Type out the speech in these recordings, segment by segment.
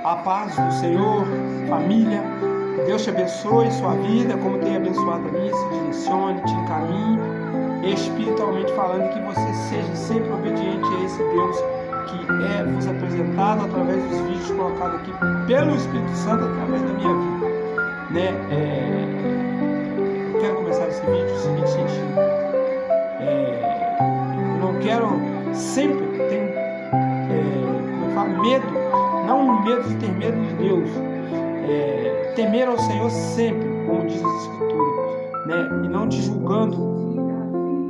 A paz do Senhor, família. Deus te abençoe sua vida, como tem abençoado a minha, se direcione, te encaminhe, espiritualmente falando, que você seja sempre obediente a esse Deus que vos apresentado através dos vídeos colocados aqui pelo Espírito Santo, através da minha vida. Eu quero começar esse vídeo no seguinte sentido. Eu não quero sempre ter medo, não o medo de ter medo de Deus, temer ao Senhor sempre, como diz as Escrituras, e não te julgando,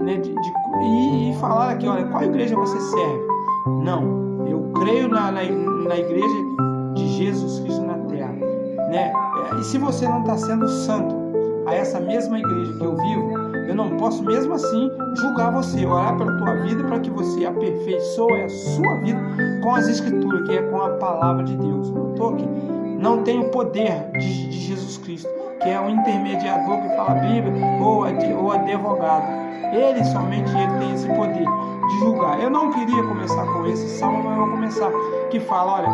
e falar aqui, olha, qual igreja você serve? Não, eu creio na igreja de Jesus Cristo na terra, e se você não está sendo santo a essa mesma igreja que eu vivo, eu não posso mesmo assim julgar você, orar pela tua vida para que você aperfeiçoe a sua vida com as Escrituras, que é com a palavra de Deus. Não tem o poder de Jesus Cristo, que é o intermediador que fala a Bíblia, ou advogado. Somente ele tem esse poder de julgar. Eu não queria começar com esse salmo, mas eu vou começar, que fala, olha,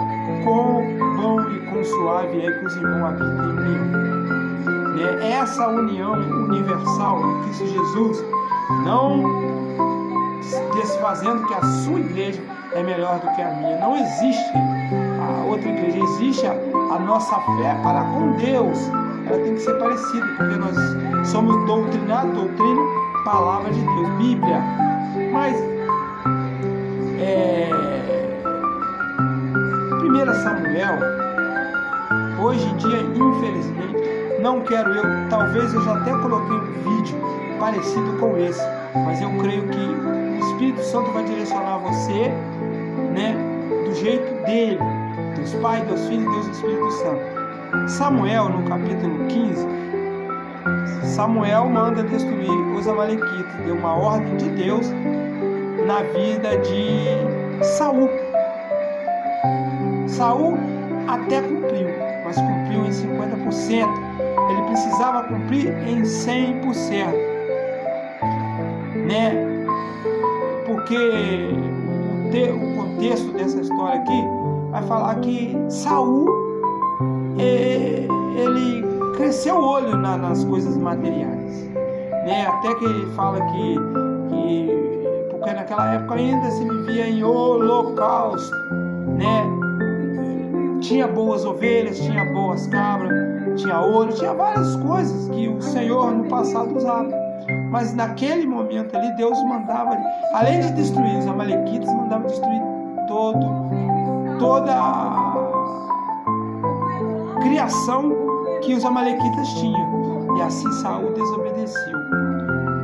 quão bom e quão suave é que os irmãos habitam em união. Essa união universal em Cristo Jesus, não desfazendo que a sua igreja é melhor do que a minha. Não existe a outra igreja, existe a nossa fé para com Deus. Ela tem que ser parecida, porque nós somos doutrina, palavra de Deus, Bíblia. Mas 1 Samuel, hoje em dia, infelizmente, não quero talvez eu já até coloquei um vídeo parecido com esse, mas eu creio que o Espírito Santo vai direcionar você, do jeito dele, Deus Pai, Deus Filho e Deus Espírito Santo. Samuel, no capítulo 15, Samuel manda destruir os amalequitas, deu uma ordem de Deus na vida de Saul. Saul até cumpriu, mas cumpriu em 50%. Ele precisava cumprir em 100%, porque o contexto dessa história aqui vai falar que Saul ele cresceu o olho nas coisas materiais, até que ele fala que porque naquela época ainda se vivia em holocausto, tinha boas ovelhas, tinha boas cabras, tinha ouro, tinha várias coisas que o Senhor no passado usava. Mas naquele momento ali, Deus mandava, além de destruir os amalequitas, mandava destruir toda a criação que os amalequitas tinham. E assim Saul desobedeceu.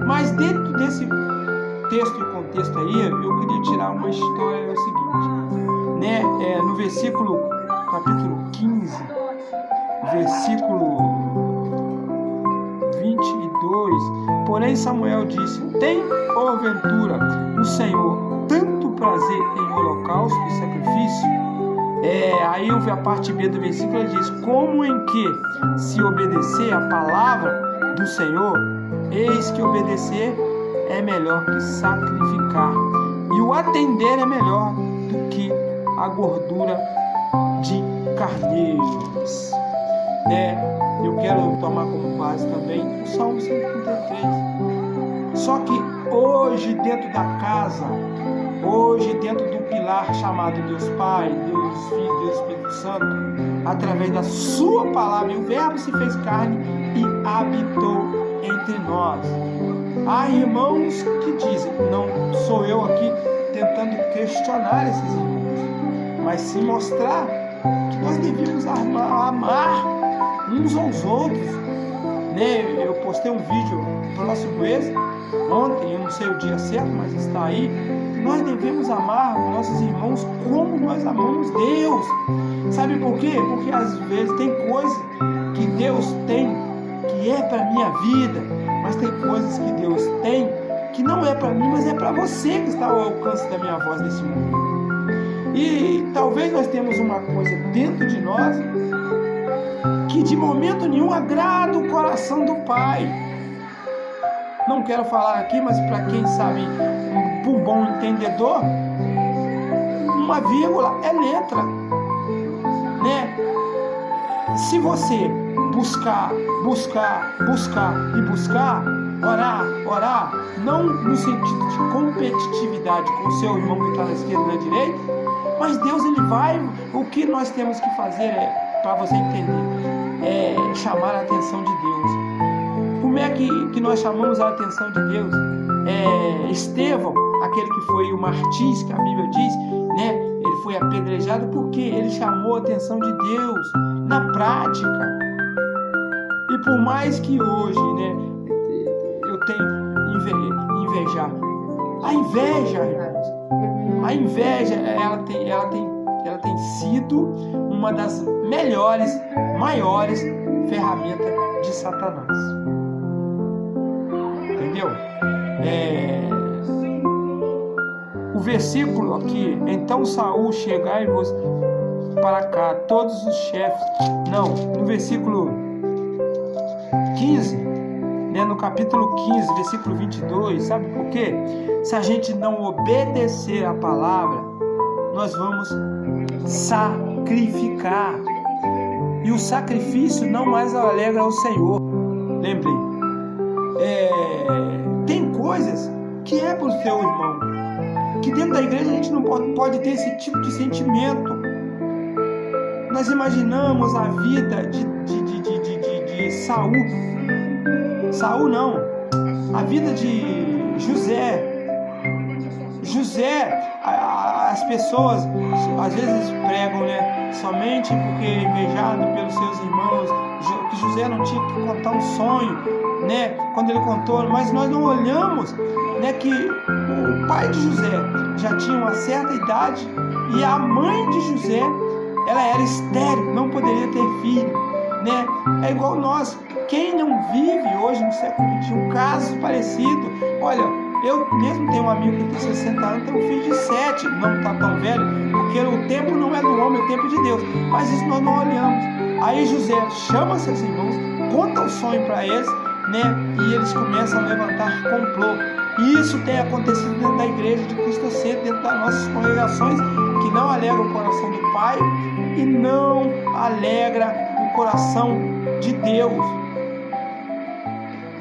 Mas dentro desse texto e contexto aí, eu queria tirar uma história, é o seguinte, no versículo, capítulo 15, versículo 22, porém Samuel disse, tem porventura o Senhor tanto prazer em holocausto e sacrifício? Aí a parte B do versículo diz, como em que se obedecer a palavra do Senhor, eis que obedecer é melhor que sacrificar, e o atender é melhor do que a gordura de carneiros. Eu quero tomar como base também o Salmo 133. Só que hoje dentro da casa, hoje dentro do pilar chamado Deus Pai, Deus Filho, Deus Espírito Santo, através da sua palavra, e o Verbo se fez carne e habitou entre nós. Há irmãos que dizem, não sou eu aqui tentando questionar esses irmãos, mas sim mostrar que nós devíamos amar uns aos outros. Eu postei um vídeo próximo esse, ontem, eu não sei o dia certo, mas está aí. Nós devemos amar os nossos irmãos como nós amamos Deus. Sabe por quê? Porque às vezes tem coisas que Deus tem que é para minha vida, mas tem coisas que Deus tem que não é para mim, mas é para você que está ao alcance da minha voz nesse momento. E talvez nós temos uma coisa dentro de nós que de momento nenhum agrada o coração do Pai. Não quero falar aqui, mas para quem sabe, um bom entendedor, uma vírgula é letra, se você buscar, orar, não no sentido de competitividade com o seu irmão que está na esquerda e na direita, mas Deus, ele vai, o que nós temos que fazer para você entender, chamar a atenção de Deus. Como é que nós chamamos a atenção de Deus? Estevão, aquele que foi o martírio, que a Bíblia diz, né? Ele foi apedrejado porque ele chamou a atenção de Deus na prática. E por mais que hoje, né, eu tenho invejar, a inveja, irmãos, ela tem sido uma das maiores ferramentas de Satanás. Entendeu? O versículo aqui, então Saul chegai-vos para cá, todos os chefes. Não, no versículo 15, né, no capítulo 15, versículo 22, sabe por quê? Se a gente não obedecer a palavra, nós vamos sacrificar. E o sacrifício não mais alegra ao Senhor. Lembrei. Tem coisas que é para o seu irmão, que dentro da igreja a gente não pode ter esse tipo de sentimento. Nós imaginamos a vida de Saul não, a vida de José, as pessoas às vezes pregam, né, somente porque é invejado pelos seus irmãos, que José não tinha que contar um sonho, né, quando ele contou, mas nós não olhamos, né, que o pai de José já tinha uma certa idade e a mãe de José, ela era estéril, não poderia ter filho, né? É igual nós, quem não vive hoje no século XXI, casos parecidos. Olha, eu mesmo tenho um amigo que tem 60 anos, tem um filho de 7, não está tão velho, porque o tempo não é do homem, é o tempo de Deus, mas isso nós não olhamos. Aí José chama seus irmãos, conta o sonho para eles, né? E eles começam a levantar complô. E isso tem acontecido dentro da igreja de Cristo Centro, dentro das nossas congregações, que não alegra o coração do Pai e não alegra o coração de Deus.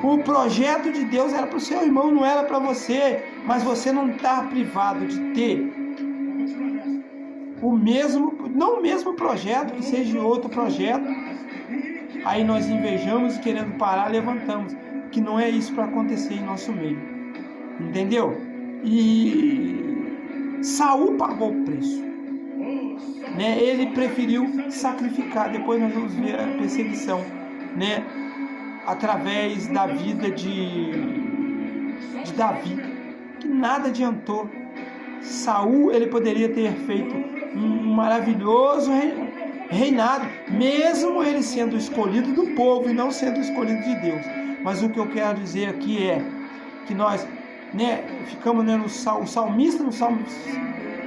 O projeto de Deus era para o seu irmão, não era para você, mas você não está privado de ter não o mesmo projeto, que seja outro projeto. Aí nós invejamos e querendo parar, levantamos, que não é isso para acontecer em nosso meio. Entendeu? E Saul pagou o preço, né? Ele preferiu sacrificar. Depois nós vamos ver a perseguição, né, através da vida de Davi, que nada adiantou. Saul, ele poderia ter feito um maravilhoso reinado, mesmo ele sendo escolhido do povo e não sendo escolhido de Deus. Mas o que eu quero dizer aqui é que nós, né, ficamos, né, o salmista, no Salmo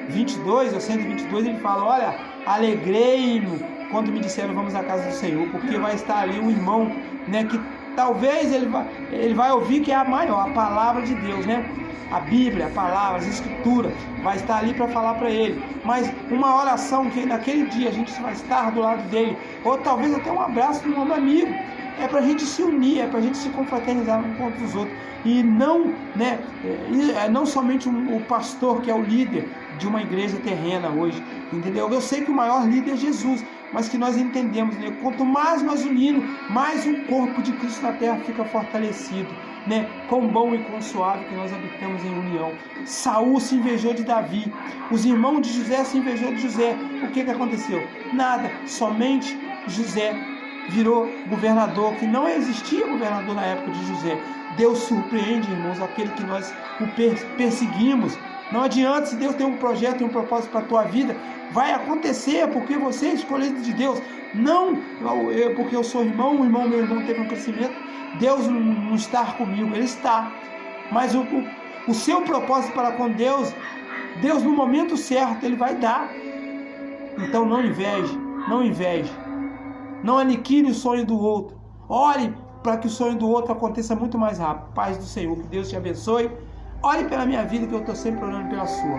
22, ou 122, ele fala: olha, alegrei-me quando me disseram vamos à casa do Senhor, porque vai estar ali um irmão, né, que talvez ele vai ouvir que é a maior, a palavra de Deus, né? A Bíblia, a palavra, as escrituras, vai estar ali para falar para ele. Mas uma oração que naquele dia a gente vai estar do lado dele, ou talvez até um abraço de um amigo, é para a gente se unir, é para a gente se confraternizar um contra os outros. E não, né, não somente o pastor que é o líder de uma igreja terrena hoje, entendeu? Eu sei que o maior líder é Jesus, mas que nós entendemos, né? Quanto mais nós unimos, mais o corpo de Cristo na terra fica fortalecido, né? Quão bom e quão suave que nós habitamos em união. Saul se invejou de Davi, os irmãos de José se invejou de José. O que aconteceu? Nada, somente José virou governador, que não existia governador na época de José. Deus surpreende, irmãos, aquele que nós o perseguimos. Não adianta, se Deus tem um projeto e um propósito para a tua vida, vai acontecer porque você é escolhido de Deus. Não porque eu sou irmão, meu irmão teve um crescimento, Deus não está comigo, Ele está. Mas o seu propósito para com Deus no momento certo, Ele vai dar. Então não inveje, não aniquile o sonho do outro. Ore para que o sonho do outro aconteça muito mais rápido. Paz do Senhor, que Deus te abençoe. Ore pela minha vida, que eu estou sempre orando pela sua.